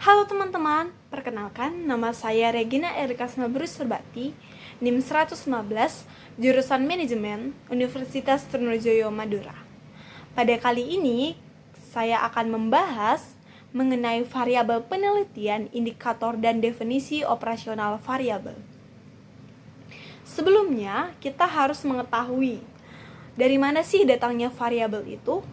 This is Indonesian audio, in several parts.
Halo teman-teman, perkenalkan nama saya Regina Erika Smabrus Serbati, NIM 115, jurusan Manajemen, Universitas Trunojoyo Madura. Pada kali ini, saya akan membahas mengenai variabel penelitian, indikator, dan definisi operasional variabel. Sebelumnya, kita harus mengetahui dari mana sih datangnya variabel itu.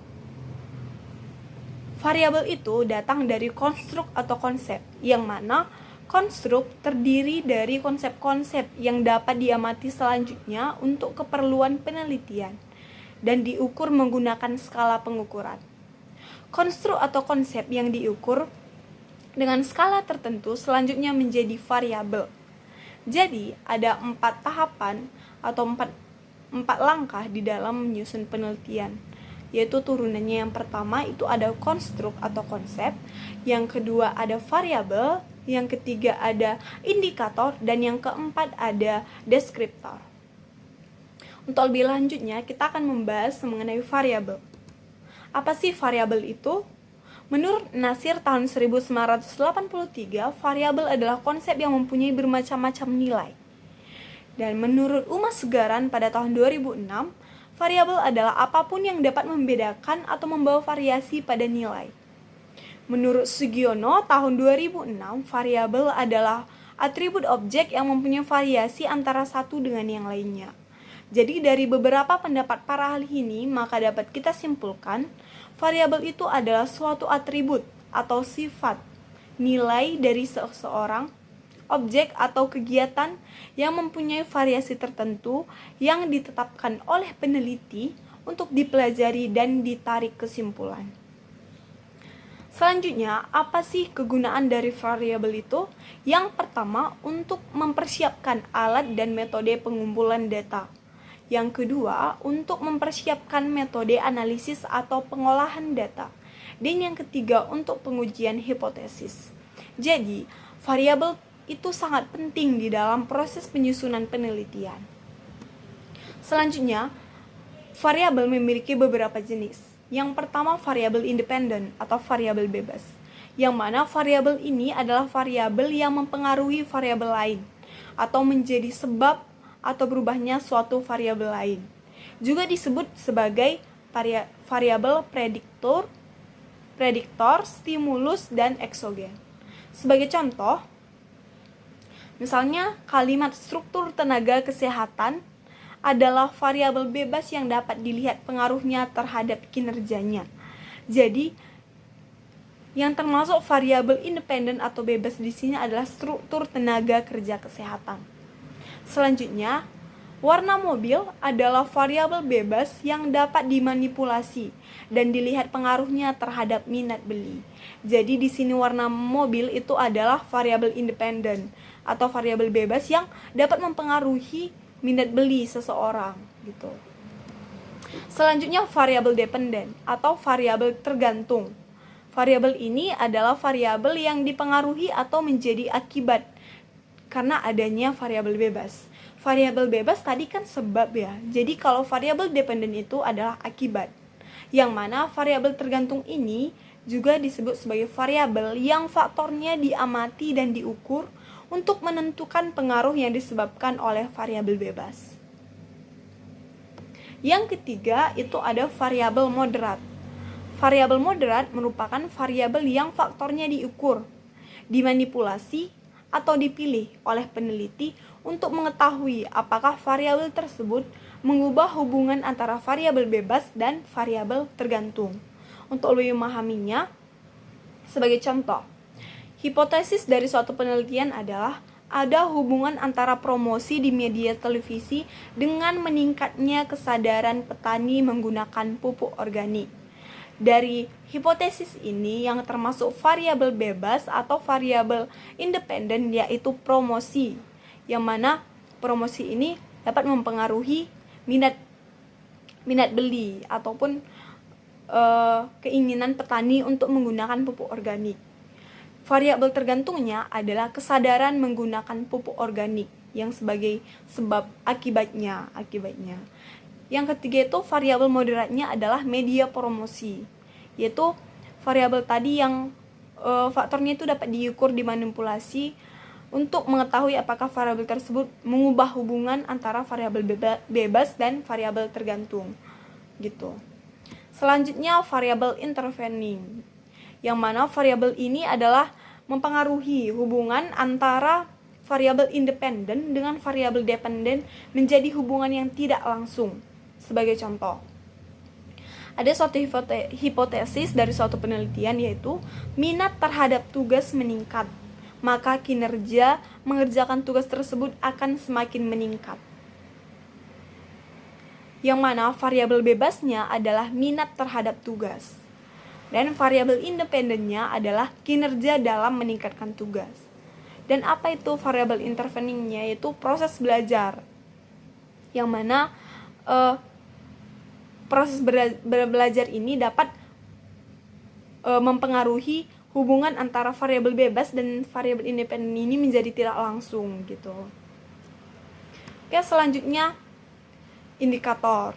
Variabel itu datang dari konstruk atau konsep, yang mana konstruk terdiri dari konsep-konsep yang dapat diamati selanjutnya untuk keperluan penelitian dan diukur menggunakan skala pengukuran. Konstruk atau konsep yang diukur dengan skala tertentu selanjutnya menjadi variabel. Jadi, ada 4 tahapan atau 4 langkah di dalam menyusun penelitian, yaitu turunannya. Yang pertama itu ada konstruk atau konsep, yang kedua ada variabel, yang ketiga ada indikator, dan yang keempat ada deskriptor. Untuk lebih lanjutnya, kita akan membahas mengenai variabel. Apa sih variabel itu? Menurut Nasir tahun 1983, variabel adalah konsep yang mempunyai bermacam-macam nilai. Dan menurut Uma Segaran pada tahun 2006, variabel adalah apapun yang dapat membedakan atau membawa variasi pada nilai. Menurut Sugiono tahun 2006, variabel adalah atribut objek yang mempunyai variasi antara satu dengan yang lainnya. Jadi dari beberapa pendapat para ahli ini, maka dapat kita simpulkan, variabel itu adalah suatu atribut atau sifat, nilai dari seseorang, objek atau kegiatan yang mempunyai variasi tertentu yang ditetapkan oleh peneliti untuk dipelajari dan ditarik kesimpulan. Selanjutnya, apa sih kegunaan dari variabel itu? Yang pertama, untuk mempersiapkan alat dan metode pengumpulan data. Yang kedua, untuk mempersiapkan metode analisis atau pengolahan data. Dan yang ketiga, untuk pengujian hipotesis. Jadi, variabel itu sangat penting di dalam proses penyusunan penelitian. Selanjutnya, variabel memiliki beberapa jenis. Yang pertama, variabel independen atau variabel bebas, yang mana variabel ini adalah variabel yang mempengaruhi variabel lain atau menjadi sebab atau berubahnya suatu variabel lain. Juga disebut sebagai variabel prediktor, stimulus, dan eksogen. Sebagai contoh, misalnya, kalimat struktur tenaga kesehatan adalah variabel bebas yang dapat dilihat pengaruhnya terhadap kinerjanya. Jadi, yang termasuk variabel independen atau bebas di sini adalah struktur tenaga kerja kesehatan. Selanjutnya, warna mobil adalah variabel bebas yang dapat dimanipulasi dan dilihat pengaruhnya terhadap minat beli. Jadi di sini warna mobil itu adalah variabel independen atau variabel bebas yang dapat mempengaruhi minat beli seseorang gitu. Selanjutnya variabel dependen atau variabel tergantung. Variabel ini adalah variabel yang dipengaruhi atau menjadi akibat karena adanya variabel bebas. Variabel bebas tadi kan sebab ya. Jadi kalau variabel dependen itu adalah akibat. Yang mana variabel tergantung ini juga disebut sebagai variabel yang faktornya diamati dan diukur untuk menentukan pengaruh yang disebabkan oleh variabel bebas. Yang ketiga itu ada variabel moderat. Variabel moderat merupakan variabel yang faktornya diukur, dimanipulasi, atau dipilih oleh peneliti untuk mengetahui apakah variabel tersebut mengubah hubungan antara variabel bebas dan variabel tergantung. Untuk lebih memahaminya, sebagai contoh, hipotesis dari suatu penelitian adalah ada hubungan antara promosi di media televisi dengan meningkatnya kesadaran petani menggunakan pupuk organik. Dari hipotesis ini yang termasuk variabel bebas atau variabel independen yaitu promosi, yang mana promosi ini dapat mempengaruhi minat beli ataupun keinginan petani untuk menggunakan pupuk organik. Variabel tergantungnya adalah kesadaran menggunakan pupuk organik yang sebagai sebab akibatnya. Yang ketiga itu variabel moderatnya adalah media promosi, yaitu variabel tadi yang faktornya itu dapat diukur, dimanipulasi untuk mengetahui apakah variabel tersebut mengubah hubungan antara variabel bebas dan variabel tergantung gitu. Selanjutnya variabel intervening, yang mana variabel ini adalah mempengaruhi hubungan antara variabel independen dengan variabel dependen menjadi hubungan yang tidak langsung. Sebagai contoh, ada suatu hipotesis dari suatu penelitian, yaitu minat terhadap tugas meningkat, maka kinerja mengerjakan tugas tersebut akan semakin meningkat. Yang mana variabel bebasnya adalah minat terhadap tugas, dan variabel independennya adalah kinerja dalam meningkatkan tugas. Dan apa itu variabel interveningnya? Yaitu proses belajar, yang mana proses belajar ini dapat mempengaruhi hubungan antara variabel bebas dan variabel independen ini menjadi tidak langsung gitu. Oke, selanjutnya indikator.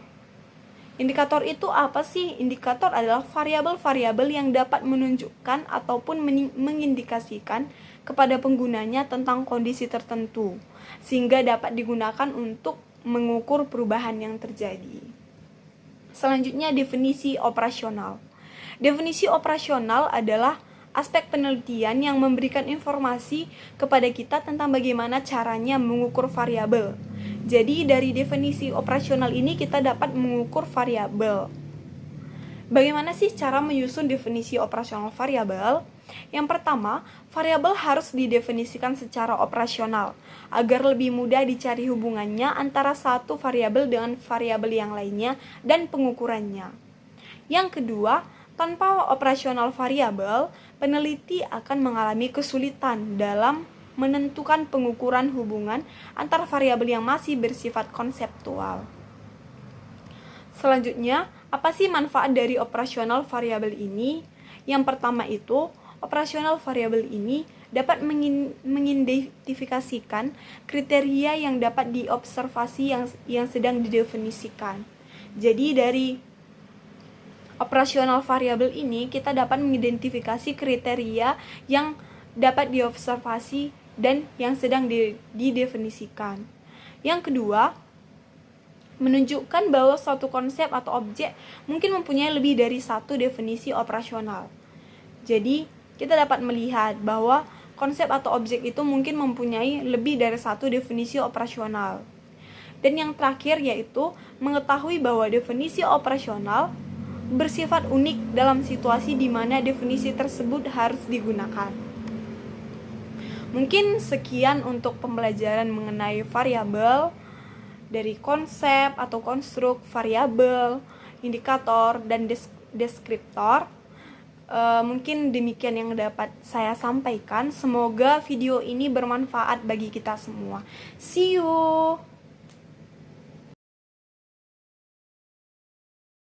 Indikator itu apa sih? Indikator adalah variabel-variabel yang dapat menunjukkan ataupun mengindikasikan kepada penggunanya tentang kondisi tertentu, sehingga dapat digunakan untuk mengukur perubahan yang terjadi. Selanjutnya, definisi operasional. Definisi operasional adalah aspek penelitian yang memberikan informasi kepada kita tentang bagaimana caranya mengukur variabel. Jadi dari definisi operasional ini kita dapat mengukur variabel. Bagaimana sih cara menyusun definisi operasional variabel? Yang pertama, variabel harus didefinisikan secara operasional agar lebih mudah dicari hubungannya antara satu variabel dengan variabel yang lainnya dan pengukurannya. Yang kedua, tanpa operasional variabel, peneliti akan mengalami kesulitan dalam menentukan pengukuran hubungan antar variabel yang masih bersifat konseptual. Selanjutnya, apa sih manfaat dari operasional variabel ini? Yang pertama itu, operasional variabel ini dapat mengidentifikasikan kriteria yang dapat diobservasi yang sedang didefinisikan. Jadi dari operasional variabel ini kita dapat mengidentifikasi kriteria yang dapat diobservasi dan yang sedang didefinisikan. Yang kedua, menunjukkan bahwa suatu konsep atau objek mungkin mempunyai lebih dari satu definisi operasional. Jadi, kita dapat melihat bahwa konsep atau objek itu mungkin mempunyai lebih dari satu definisi operasional. Dan yang terakhir yaitu mengetahui bahwa definisi operasional bersifat unik dalam situasi di mana definisi tersebut harus digunakan. Mungkin sekian untuk pembelajaran mengenai variabel, dari konsep atau konstruk variabel, indikator, dan deskriptor. Mungkin demikian yang dapat saya sampaikan. Semoga video ini bermanfaat bagi kita semua. See you!